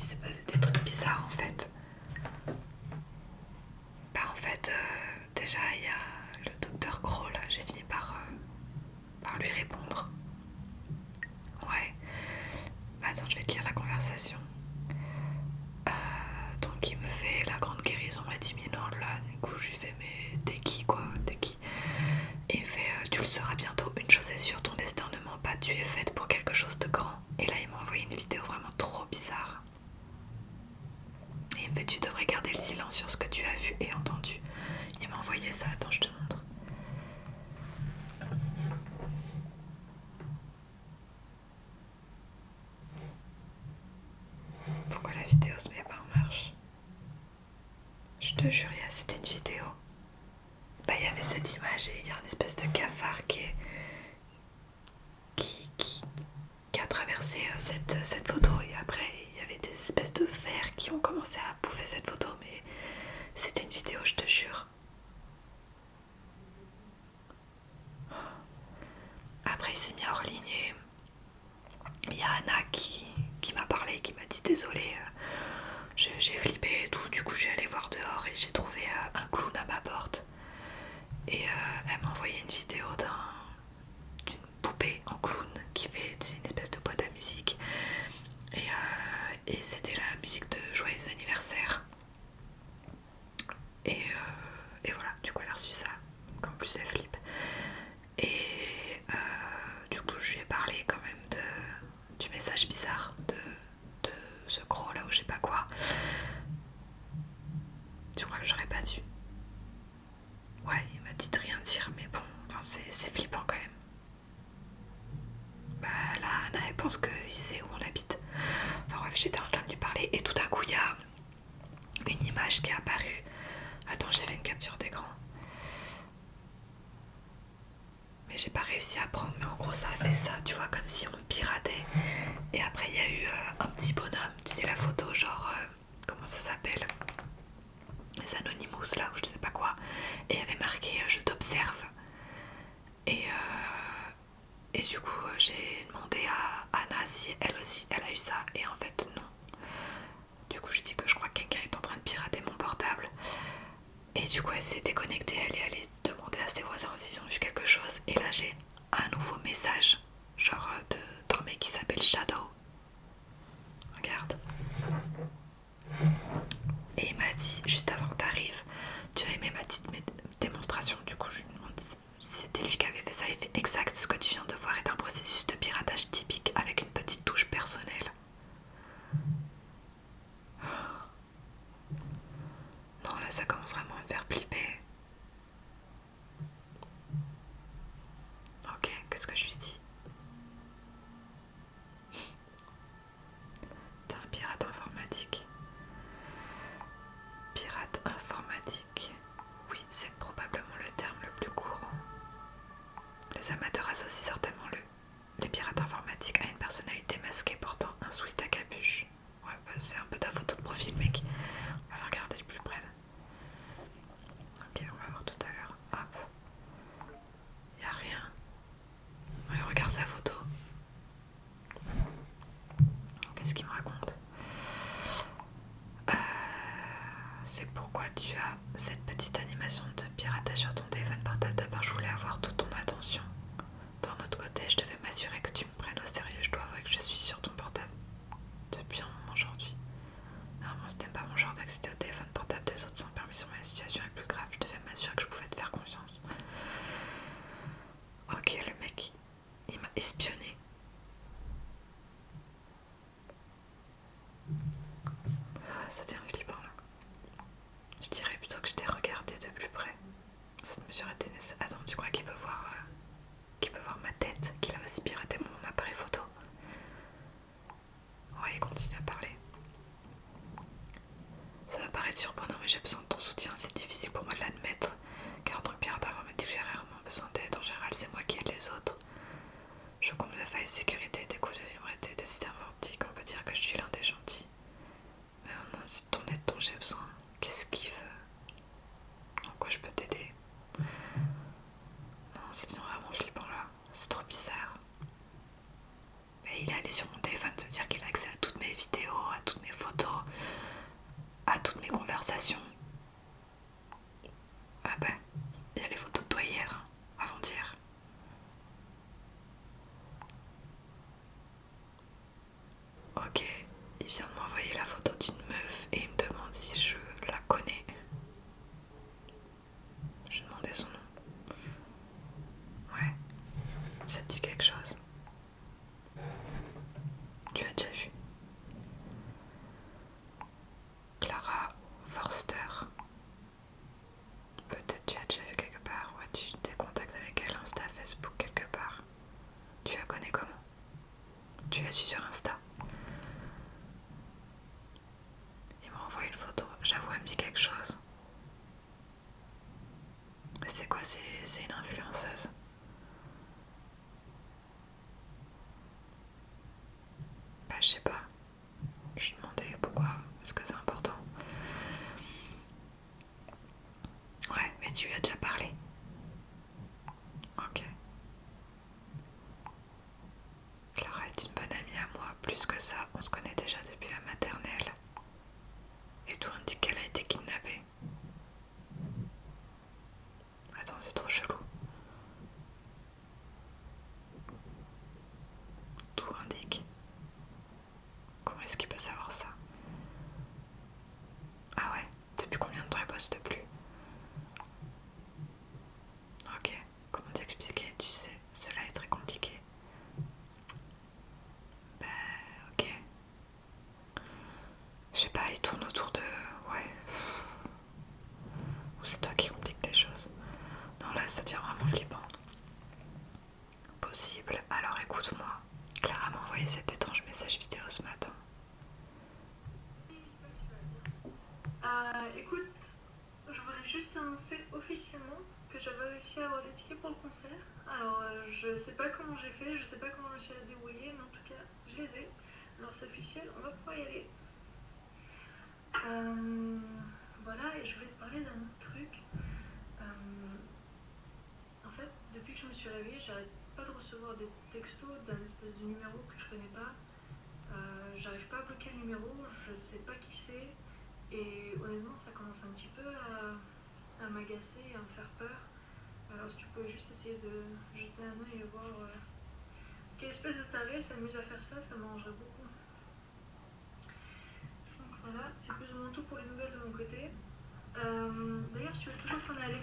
s'est passé des trucs bizarres en fait. Déjà il y a le docteur Crow là, j'ai fini par lui répondre. Ouais. Attends, je vais te lire la conversation. Donc il me fait la grande guérison est imminente là. Du coup je lui fais mais t'es qui quoi? T'es qui? Et il fait tu le sauras bientôt, une chose est sûre, ton destin ne ment pas, tu es faite pour quelque chose de grand. Et là il m'a envoyé une vidéo vraiment trop bizarre. Et il me fait tu devrais garder le silence sur ce que tu as vu et entendu. Il m'a envoyé ça, attends je te montre. Pourquoi la vidéo se met pas en marche? Je te jure, c'était une vidéo. Bah il y avait cette image et il y a une espèce de cafard qui a traversé cette photo. Et après il y avait des espèces de vers qui ont commencé à bouffer cette photo. Mais c'était une vidéo, je te jure. Après il s'est mis hors ligne et il y a Anna qui m'a parlé, qui m'a dit désolé, j'ai flippé et tout. Du coup je suis allée voir dehors et j'ai trouvé un clown à ma porte. Et elle m'a envoyé une vidéo d'une poupée en clown qui fait une espèce de boîte à musique. Et c'était la musique de Joyeux anniversaire. Et voilà, du coup elle a reçu ça. Donc en plus elle flippe. Et du coup je lui ai parlé quand même du message bizarre de ce gros là où je sais pas quoi. Tu crois que j'aurais pas dû? Ouais, il m'a dit de rien dire, mais bon, enfin, c'est flippant quand même. Bah là, Anna, elle pense qu'il sait où on habite. Enfin bref, j'étais en train de lui parler et tout d'un coup, il y a une image qui est apparue. Attends, j'ai fait une capture d'écran. Mais j'ai pas réussi à prendre, mais en gros, ça a fait ça, tu vois, comme si on piratait. Et après, il y a eu un petit bonhomme, tu sais, la photo, genre, comment ça s'appelle? Les Anonymous, là, ou je sais pas quoi. Et il y avait marqué je t'observe. Et du coup, j'ai demandé à Anna si elle aussi, elle a eu ça. Et en fait, non. Du coup, j'ai dit que je crois que quelqu'un est en train de pirater mon portable. Et du coup, elle s'est déconnectée. Elle est allée demander à ses voisins s'ils ont vu quelque chose. Et là, j'ai un nouveau message. Genre d'un mec qui s'appelle Shadow. Regarde. Et il m'a dit, juste avant que t'arrives, tu as aimé ma petite démonstration. Du coup, je lui demande si c'était lui qui avait fait ça. Il fait exact. Ce que tu viens de voir est un processus de piratage typique avec une petite touche personnelle. Non, là, ça commence vraiment à me faire flipper. Ok, qu'est-ce que je lui dis? T'es un pirate informatique. Pirate informatique. Oui, c'est probablement le terme le plus courant. Les amateurs associent certainement les pirates informatiques à une personnalité masquée portant un sweat à capuche. Ouais, bah c'est un peu ta photo de profil, mec. On va la regarder de plus près. Ok, on va voir tout à l'heure. Hop. Y'a rien. Ouais, regarde sa photo. Qu'est-ce qu'il me raconte? C'est pourquoi tu as cette petite animation de piratage sur ton téléphone portable. D'abord, je voulais avoir toute ton attention. D'un autre côté, je devais m'assurer que tu me prennes au sérieux. Je dois avouer que je suis sur ton portable depuis un moment aujourd'hui. Normalement, c'était pas mon genre d'accéder au téléphone portable des autres sans permission, mais la situation est plus grave. Je devais m'assurer que je pouvais te faire confiance. Ok, le mec, il m'a espionné. Ça devient flippant là. Je dirais plutôt que je t'ai regardé de plus près. Cette mesure était nécessaire. Attends, tu crois qu'il peut voir ma tête, qu'il a aussi piraté mon appareil photo? Ouais, il continue à parler. Ça va paraître surprenant, mais j'ai besoin de ton soutien. C'est difficile pour moi de l'admettre, car en tant que pirate informatique, j'ai rarement besoin d'aide. En général, c'est moi qui aide les autres. Je comble les failles de sécurité, découvre de vulnérabilités des systèmes informatiques. On peut dire que je suis l'un des gentils. Mais maintenant, c'est ton aide dont j'ai besoin. Qu'est-ce qu'il veut? En quoi je peux t'aider? Non, c'est vraiment flippant là. C'est trop bizarre. Mais il est allé sur mon téléphone, ça veut dire qu'il a accès à toutes mes vidéos, à toutes mes photos. Ça te dit quelque chose? Tu as déjà vu? Clara Forster. Peut-être tu as déjà vu quelque part. Ouais, tu as des contacts avec elle, Insta, Facebook, quelque part. Tu la connais comment? Tu la suis sur Insta? Il m'a envoyé une photo. J'avoue, elle me dit quelque chose. C'est quoi? C'est une influenceuse? Bah, je sais pas. Je lui demandais pourquoi. Est-ce que c'est important? Ouais, mais tu lui as déjà parlé. Ok. Clara est une bonne amie à moi. Plus que ça, on se connaît déjà depuis la maternelle. Et tout indique qu'elle a été kidnappée. Attends, c'est trop chelou. Tout indique. Comment est-ce qu'il peut savoir ça? Ah ouais? Depuis combien de temps il poste plus? Ok. Comment t'expliquer? Tu sais, cela est très compliqué. Bah, ok. Je sais pas, il tourne autour de... Ouais. Ou c'est toi qui compliques les choses? Non, là, ça devient vraiment flippant. Possible. Alors écoute-moi. Clara m'a envoyé cet étrange message vidéo ce matin. Écoute, je voulais juste annoncer officiellement que j'avais réussi à avoir des tickets pour le concert. Alors, je sais pas comment j'ai fait, je sais pas comment je me suis débrouillée, mais en tout cas, je les ai. Alors, c'est officiel, on va pouvoir y aller. Voilà, et je voulais te parler d'un autre truc. En fait, depuis que je me suis réveillée, j'arrête pas de recevoir des textos d'un espèce de numéro que je connais pas. J'arrive pas à bloquer le numéro, je sais pas qui c'est. Et honnêtement, ça commence un petit peu à m'agacer et à me faire peur. Alors, si tu pouvais juste essayer de jeter un œil et voir quelle espèce de taré s'amuse à faire ça, ça m'arrangerait beaucoup. Donc voilà, c'est plus ou moins tout pour les nouvelles de mon côté. D'ailleurs, si tu veux toujours t'en aller.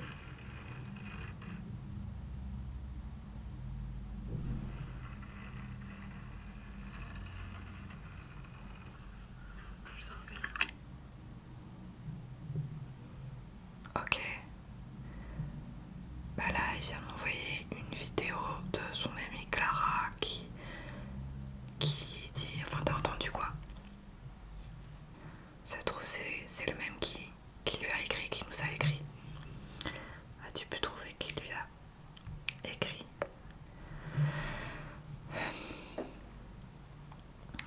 Je te rappelle. Ok. Bah là, il vient de m'envoyer une vidéo de son amie Clara qui dit... Enfin, t'as entendu quoi? Ça se trouve, c'est le même qui lui a écrit, qui nous a écrit. As-tu pu trouver qui lui a écrit?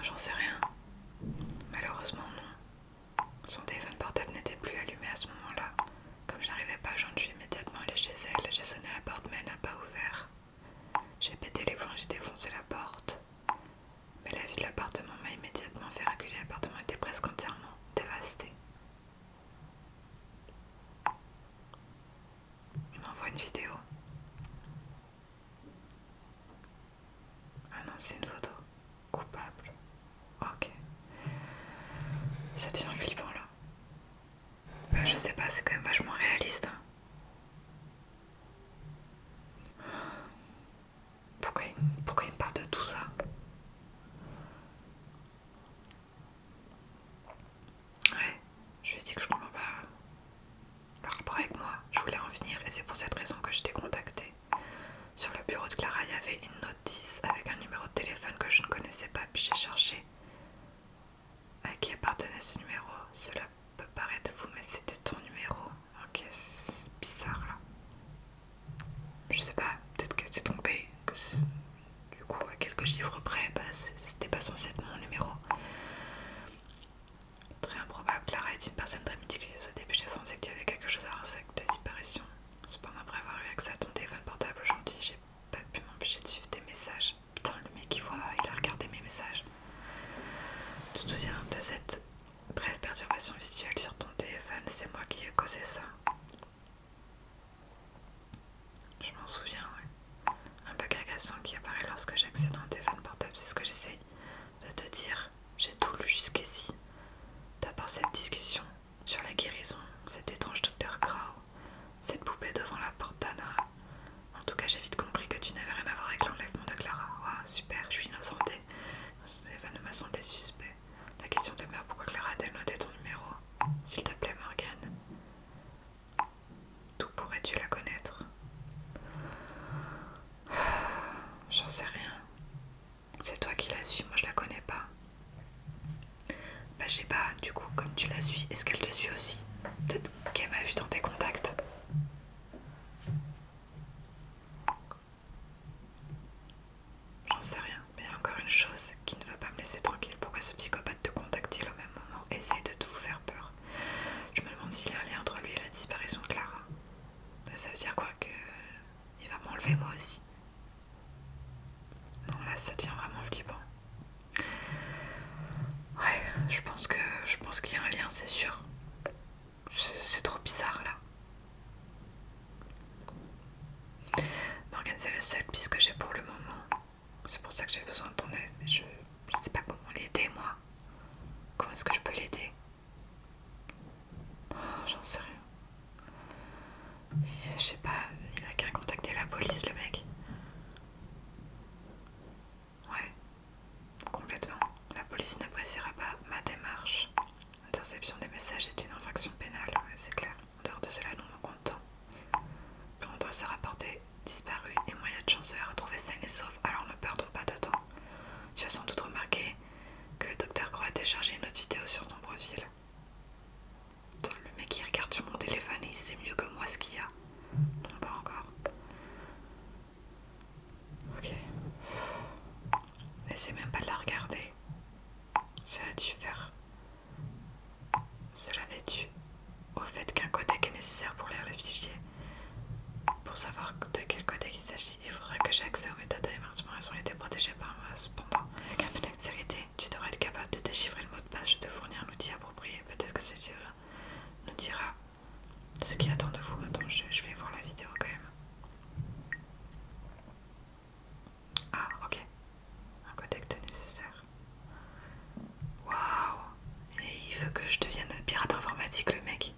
J'en sais rien. Malheureusement, non. Son téléphone portable n'était plus allumé à ce moment-là. Comme je n'arrivais pas à joindre, je suis immédiatement allée chez elle. J'ai sonné à la porte, mais elle n'a pas ouvert. J'ai pété les plombs, j'ai défoncé la porte. Mais la vue de l'appartement m'a immédiatement fait reculer. L'appartement était presque entièrement dévasté. Il m'envoie une vidéo. Ah non, c'est une photo. Coupable. Ok. Ça devient flippant là. Bah je sais pas, c'est quand même vachement réaliste. Hein. Pourquoi il me parle de tout ça? Ouais, je lui ai dit que je comprends pas le rapport avec moi. Je voulais en venir et c'est pour cette raison que je t'ai contacté. Sur le bureau de Clara, il y avait une notice avec un numéro de téléphone que je ne connaissais pas, puis j'ai cherché à qui appartenait ce numéro. Cela peut paraître fou, mais c'était ton numéro. Ok, c'est bizarre là. Je sais pas, peut-être qu'elle s'est trompée. Du coup, à quelques chiffres près, bah, c'était pas censé être mon numéro. Très improbable. Clara est une personne très méticuleuse. Au début, j'ai pensé que tu avais quelque chose à voir avec ta disparition. Cependant, après avoir eu accès à ton téléphone portable aujourd'hui, j'ai pas pu m'empêcher de suivre tes messages. Putain, le mec il a regardé mes messages. Tu te souviens de cette brève perturbation visuelle sur ton téléphone? C'est moi qui ai causé ça. Je m'en souviens, ouais. Un bug agaçant qui apparaît lorsque j'accède à un téléphone portable, c'est ce que j'essaye de te dire. J'ai tout lu jusqu'ici. D'abord cette discussion sur la guérison, cet étrange docteur Grau, cette poupée devant la porte d'Anna. En tout cas, j'ai vite compris que tu n'avais rien à voir avec l'enlèvement. chose qui ne va pas me laisser tranquille. Pourquoi ce psychopathe te contacte-t-il au même moment et essaye de tout vous faire peur? Je me demande s'il y a un lien entre lui et la disparition de Clara. Ça veut dire quoi, que il va m'enlever moi aussi? Non, là ça devient vraiment flippant. Ouais, je pense qu'il y a un lien, c'est sûr. C'est trop bizarre là. Morgane, c'est la seule piste que j'ai pour le moment. C'est pour ça que j'ai besoin de ton aide, mais je sais pas comment l'aider moi. Comment est-ce que je peux l'aider? J'en sais rien. Je sais pas, il a qu'à contacter la police le mec. Ouais, complètement. La police n'appréciera pas ma démarche. L'interception des messages est une infraction pénale, ouais, c'est clair. En dehors de cela, nous manquons de temps. Puis on doit se rapporter disparu et moyen de chance de la retrouver saine et sauve, alors ne perdons pas de temps. Tu as sans doute remarqué que le docteur Croix a téléchargé une autre vidéo sur ton profil. Le mec il regarde sur mon téléphone et il sait mieux que moi ce qu'il y a. Non, pas encore. Ok. N'essaie même pas de la regarder. Cela est dû au fait qu'un codec est nécessaire pour lire le fichier. Pour savoir de quel codec il s'agit, il faudrait que j'ai accès aux méthodes d'émargement. Elles ont été protégées par moi. Cependant, avec un peu d'extérité, tu devrais être capable de déchiffrer le mot de passe. Je te fournis un outil approprié. Peut-être que cette vidéo nous dira ce qui attend de vous. Attends, je vais voir la vidéo quand même. Ah, ok. Un codec nécessaire. Waouh! Et il veut que je devienne pirate informatique, le mec.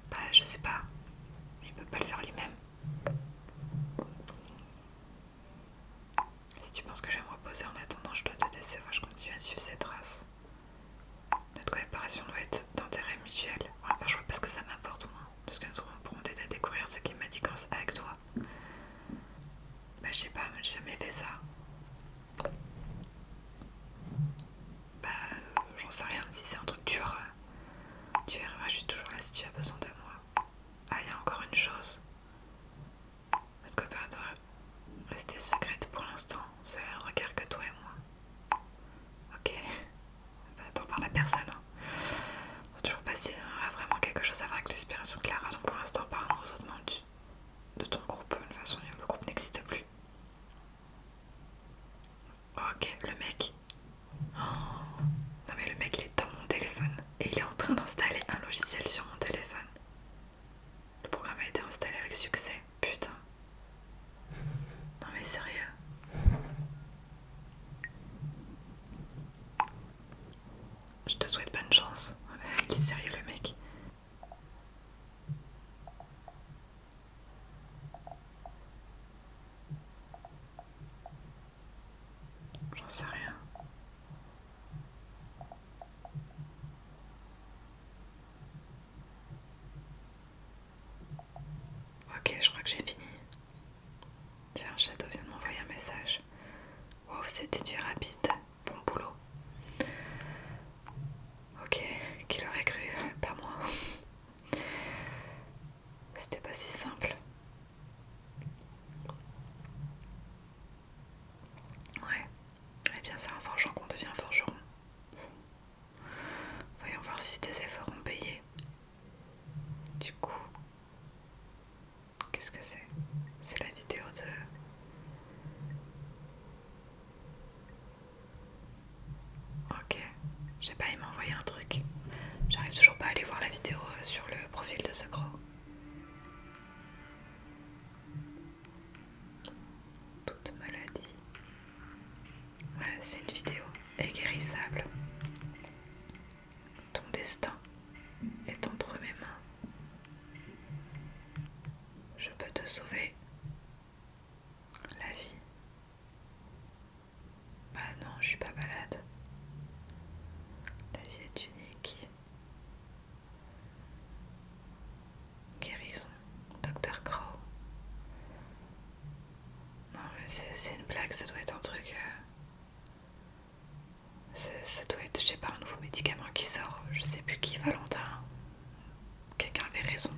Bah, je sais pas. Il peut pas le faire lui-même. Si tu penses que je vais me reposer en attendant, je dois te décevoir. Je continue à suivre ces traces. Notre coopération doit être d'intérêt mutuel. On va faire jouer parce que ça m'apporte moins. De ce que nous pourrons t'aider à découvrir ce qui m'a dit avec toi. Bah, je sais pas, mais j'ai jamais fait ça. Bah, j'en sais rien. Si c'est un truc dur, tu verras, je suis toujours là si tu as besoin de moi. Ah, il y a encore une chose. Notre coopération doit rester secrète pour l'instant. Cela ne regarde que toi et moi. Ok. Bah, t'en parles à personne. Hein. On sait toujours pas s'il y aura vraiment quelque chose à voir avec l'inspiration de Clara. Donc pour l'instant, apparemment, aux autres membres de ton groupe. De toute façon, le groupe n'existe plus. Ok, le mec. Oh. Non mais le mec, il est dans mon téléphone. Et il est en train d'installer un logiciel sur mon téléphone. Le programme a été installé avec succès. Putain. Non mais sérieux. Je te souhaite bonne chance. Il est sérieux le mec. J'en sais rien. Ok, je crois que j'ai fini. Tiens, Shadow vient de m'envoyer un message. Wow, c'était du rapide. Bon boulot. Ok, qui l'aurait cru? Pas moi. C'était pas si simple. Ouais. Eh bien, c'est en forgeant qu'on devient forgeron. Voyons voir si tes efforts ont payé. Du coup, qu'est-ce que c'est? C'est la vidéo de... Ok. Je sais pas, il m'a envoyé un truc. J'arrive toujours pas à aller voir la vidéo sur le profil de The Crow. Toute maladie. Ouais, c'est une vidéo inguérissable. Ton destin est entre mes mains. Je peux te sauver la vie. Bah non, je suis pas malade. La vie est unique. Guérison, Dr. Crow. Non mais c'est une blague, ça doit être un truc... Ça doit être, je sais pas, un nouveau médicament qui sort. Je sais plus qui, Valentin. Quelqu'un avait raison.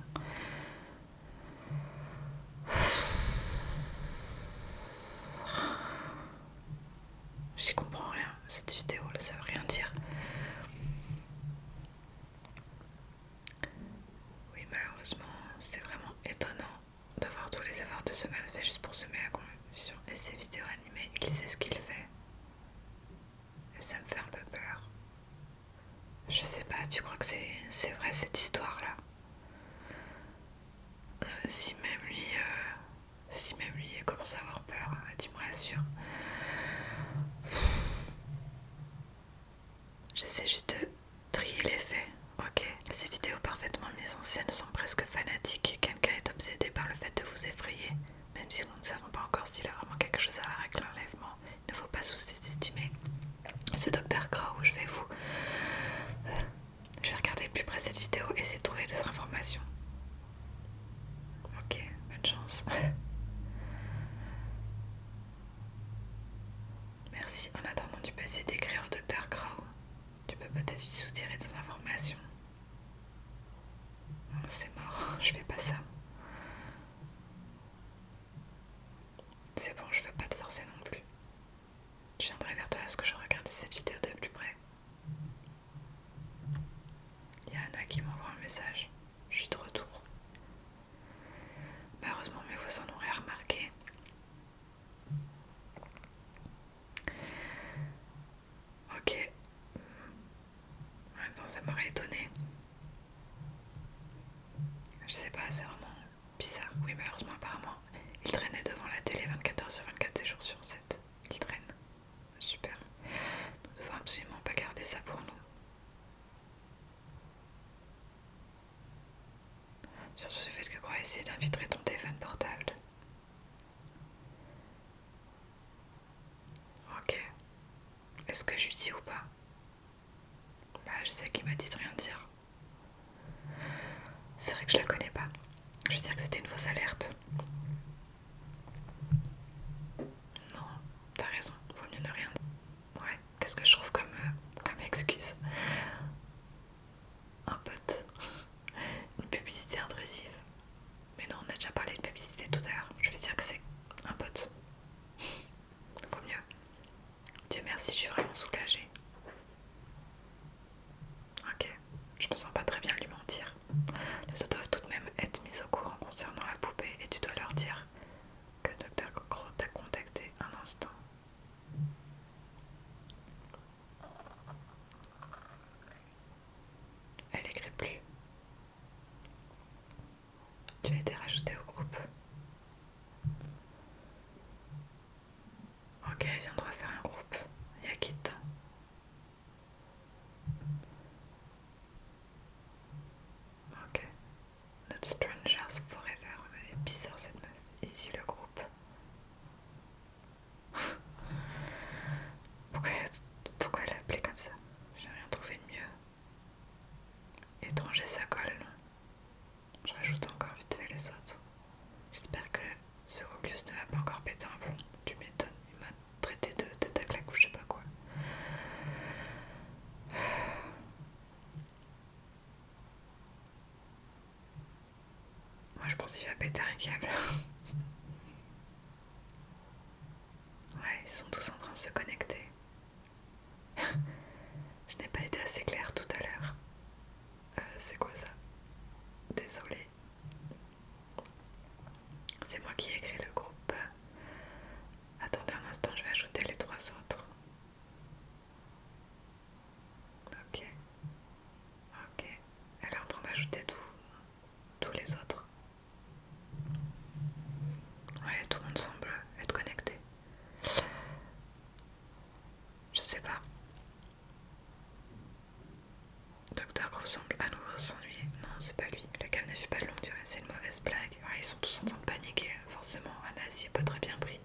qu'il sait ce qu'il fait. Et ça me fait un peu peur. Je sais pas, tu crois que c'est vrai cette histoire-là? Si même lui commence à avoir peur, tu me rassures. J'essaie juste de trier les faits, ok? Ces vidéos parfaitement mises en scène sont presque fanatiques. Quelqu'un est obsédé par le fait de vous effrayer. Même si nous ne savons pas encore s'il a vraiment quelque chose à voir avec l'enlèvement, il ne faut pas sous-estimer ce docteur Crow. Je vais regarder de plus près cette vidéo et essayer de trouver des informations. Ok, bonne chance. Merci. En attendant, tu peux essayer d'écrire au docteur Crow. Tu peux peut-être lui soutirer des informations. C'est mort, je fais pas ça. C'est bon, je veux pas te forcer non plus. Je viendrai vers toi à ce que je regarde cette vidéo de plus près. Il y a Anna qui m'envoie un message. Je suis de retour. Malheureusement, mes voisins n'ont rien remarqué. Ok. En même temps, ça m'aurait étonné. Je sais pas, c'est vraiment bizarre. Oui, malheureusement, apparemment, il traînait devant la télé 24 heures sur 24, 7 jours sur 7. Il traîne. Super. Nous devons absolument pas garder ça pour nous. Surtout ce fait que Croix essaie d'infiltrer ton téléphone portable. Ok. Est-ce que je lui dis ou pas? Bah, je sais qu'il m'a dit de rien dire. C'est vrai que je la connais pas. Je veux dire que c'était une fausse alerte. Non, t'as raison, vaut mieux ne rien dire. Ouais, qu'est-ce que je trouve comme excuse? Un pote. Une publicité intrusive. Mais non, on a déjà parlé de publicité tout à l'heure. Je vais dire que c'est un pote. Vaut mieux. Dieu merci, je suis vraiment soulagée. Ok, je me sens pas très bien lui mentir. Les autres doivent tout de même être mis au courant concernant la poupée et tu dois leur dire que Dr. Crow t'a contacté un instant. Elle écrit plus. Tu as été rajouté au groupe. Ok, elle vient de refaire un groupe. Il y a qui dedans? Ok. Not Strangers Forever. Elle est bizarre cette meuf. Ici le groupe. Pourquoi elle l'a appelé comme ça? J'ai rien trouvé de mieux. Étranger ça colle, non? Je rajoute encore vite fait les autres. J'espère que ce Rubius ne va pas encore péter un plomb. Tu m'étonnes, il m'a traité de tête à claque ou je sais pas quoi. Moi je pense qu'il va péter un câble. Ouais, ils sont tous en train de se connecter. Je n'ai pas été assez claire tout à l'heure. C'est quoi ça? Désolée. C'est moi qui ai écrit le groupe. Attendez un instant, je vais ajouter les 3 autres. Ok. Ok. Elle est en train d'ajouter tous les autres. Ouais, tout le monde semble être connecté. Je sais pas. Docteur Crow semble à nouveau s'ennuyer. Non, c'est pas lui. Le calme ne fut pas de longue durée. C'est une mauvaise blague. Ouais, ils sont tous en train de paniquer. Forcément, Anna s'y est pas très bien pris.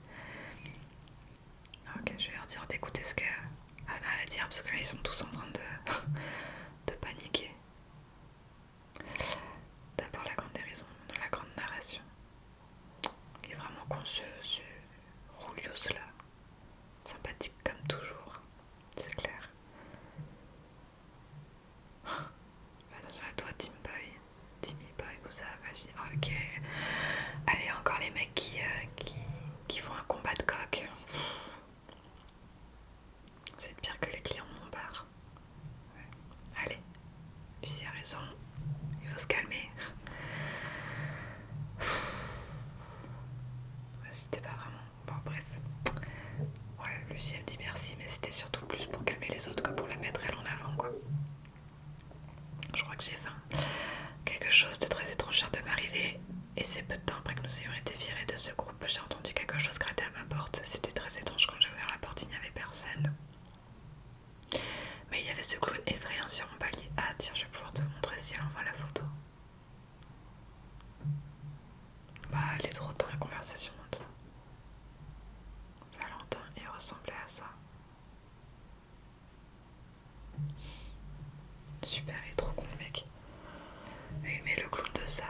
Ok, je vais leur dire d'écouter ce qu'Anna a à dire parce que là, ils sont tous en train de paniquer. D'abord la grande déraison, la grande narration. Il est vraiment con ce Rulius là. Sympathique comme toujours, c'est clair. Attention à toi, Timmy Boy, où ça va, je dis, ok. Allez, encore les mecs qui font un combat de coq. Vous êtes pire que les clients de mon bar. Ouais. Allez, Lucie a raison, il faut se calmer. C'était pas vraiment. Bon, bref. Ouais, Lucie elle me dit merci, mais c'était surtout plus pour calmer les autres que pour la mettre elle en avant, quoi. Je crois que j'ai faim. Quelque chose de très étrange vient de m'arriver, et c'est peu de temps après que nous ayons été virés de ce groupe. J'ai entendu quelque chose gratter à ma porte. C'était très étrange. Quand j'ai ouvert la porte, il n'y avait personne. Mais il y avait ce clown effrayant sur mon palier. Ah tiens, je vais pouvoir te montrer si elle envoie la photo. Bah, elle est trop dans la conversation maintenant. Valentin, il ressemblait à ça. Super, il est trop con le mec. Et il met le clown de ça.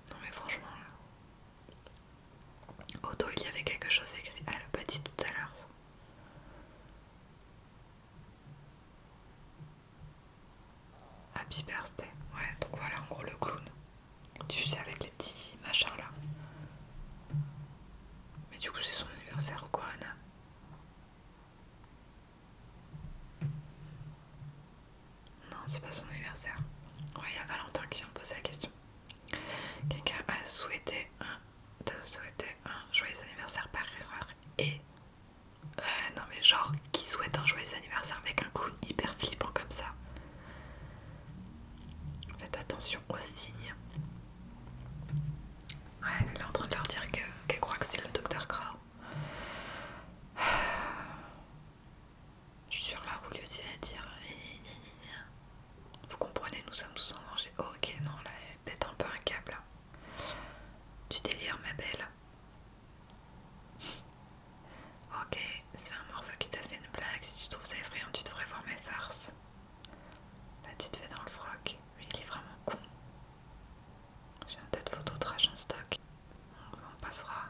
Non mais franchement là. Au dos il y avait quelque chose écrit. Elle a pas dit tout à l'heure ça. Happy birthday. Ouais, donc voilà en gros le clown. Tu sais avec les petits machins là. Mais du coup c'est son anniversaire ou quoi Anna? Non, c'est pas son anniversaire. Ouais, il y a Valentin qui vient de poser la question. Quelqu'un a souhaité un joyeux anniversaire par erreur et... non mais genre, qui souhaite un joyeux anniversaire avec un clown hyper flippant comme ça? Faites attention aux signes. Ouais, elle est en train de leur dire qu'elle croit que c'est le docteur Crow. Je suis sur la roue, lui aussi va dire... Vous comprenez, nous sommes tous en danger. Oh, ok, non, là, elle pète un peu un câble. Tu délires, ma belle. Ok, c'est un morveux qui t'a fait une blague. Si tu trouves ça effrayant, tu devrais voir mes farces. Là, tu te fais dans le froc. Lui, il est vraiment con. J'ai un tas de photos de rage en stock. On passera.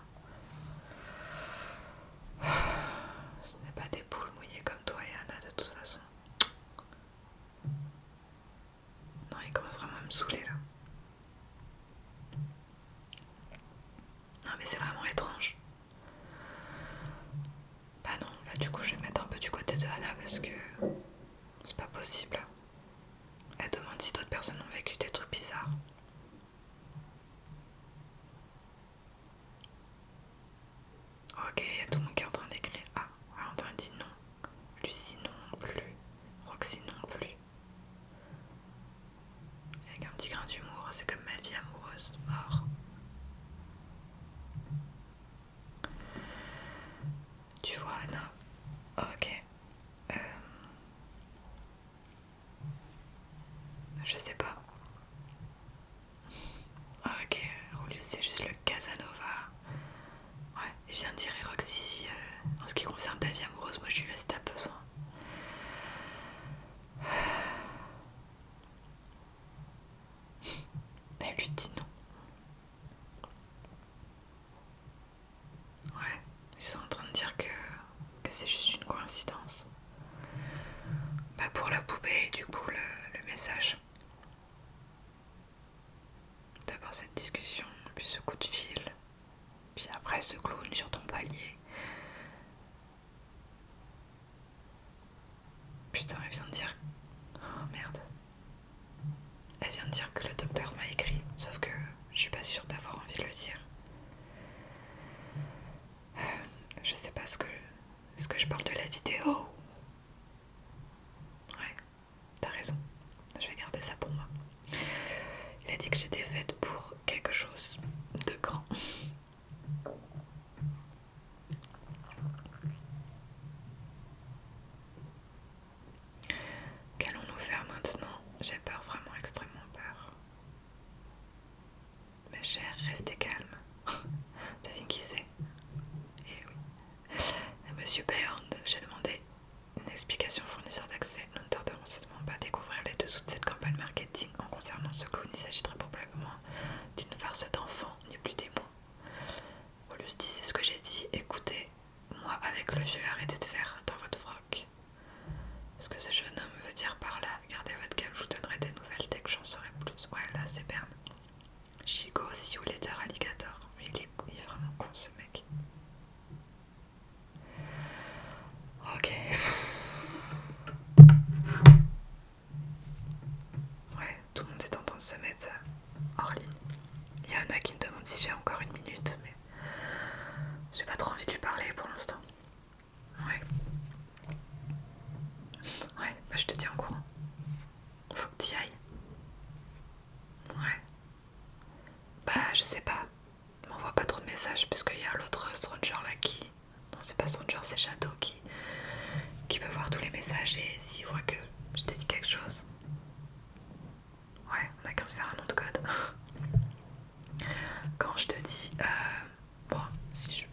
Ce n'est pas des poules mouillées comme toi et Anna, de toute façon. Non, il commence vraiment à me saouler, là. Non, mais c'est vraiment étrange. Bah non, là, du coup, je vais mettre un peu du côté de Anna parce que c'est pas possible. Elle demande si d'autres personnes ont vécu des trucs bizarres. Ok, il y a tout le monde qui est en train d'écrire. Ah, Valentin dit non. Lucie non plus. Roxy non plus. Avec un petit grain d'humour, c'est comme ma vie amoureuse. Mort. Tu vois, Anna. Ok. Je sais pas. Ok, Rolius c'est juste le Casanova. Ouais, il vient de dire Roxy si en ce qui concerne ta vie amoureuse, moi je lui laisse ta besoin. Elle lui dit non. Ouais, ils sont en train de dire que c'est juste une coïncidence. Bah pour la poupée, du coup le message. D'abord cette discussion, puis ce coup de fil, puis après ce clown sur ton palier. Putain, elle vient de dire... Oh merde. Elle vient de dire que le docteur m'a écrit, sauf que je suis pas sûre d'avoir envie de le dire. Je sais pas ce que je parle de la vidéo. Ouais, t'as raison. Je vais garder ça pour moi. Il a dit que j'étais faite pour quelque chose de grand. Qu'allons-nous faire maintenant? J'ai peur, vraiment extrêmement peur. Mes chers, restez calmes. Devine qui c'est? Eh oui. Monsieur Byrne, j'ai demandé une explication au fournisseur d'accès. Nous ne tarderons certainement pas à découvrir les dessous de cette campagne marketing en concernant ce clown. Il s'agit très probablement d'une farce d'enfant, ni plus ni moins. Paulus dit, c'est ce que j'ai dit. Écoutez, moi avec le vieux, arrêtez de faire dans votre froc. Ce que ce jeune homme veut dire par là, gardez votre calme, je vous donnerai des nouvelles dès que j'en saurai plus. Ouais, là c'est Berne. Chico, see you later, alligator. Mais il est vraiment con ce mec. Ok. Ouais, tout le monde est en train de se mettre hors ligne. Il y en a qui me demandent si j'ai encore une minute, mais Je sais pas. Il m'envoie pas trop de messages parce qu'il y a l'autre Stranger là qui... Non, c'est pas Stranger, c'est Shadow qui peut voir tous les messages et s'il voit que je t'ai dit quelque chose. Ouais, on a qu'à se faire un nom de code. Quand je te dis... bon, si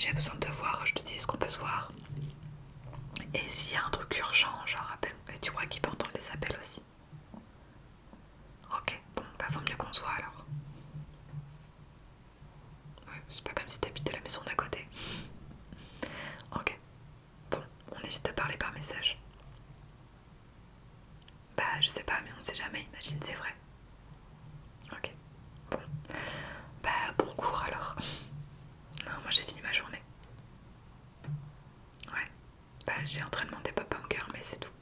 j'ai besoin de te voir, je te dis est-ce qu'on peut se voir. Et s'il y a un truc urgent, genre appelle... Et tu crois qu'il peut entendre les appels aussi? Ok, bon, bah vaut mieux qu'on se voit alors. Ouais, c'est pas comme si t'habitais la maison d'à côté. Ok, bon, on évite de parler par message. Bah je sais pas, mais on sait jamais, imagine c'est vrai. Ok, bon. Bah bon cours alors. Non, moi j'ai fini ma journée. Ouais, bah j'ai entraînement des Papa Hunger, mais c'est tout.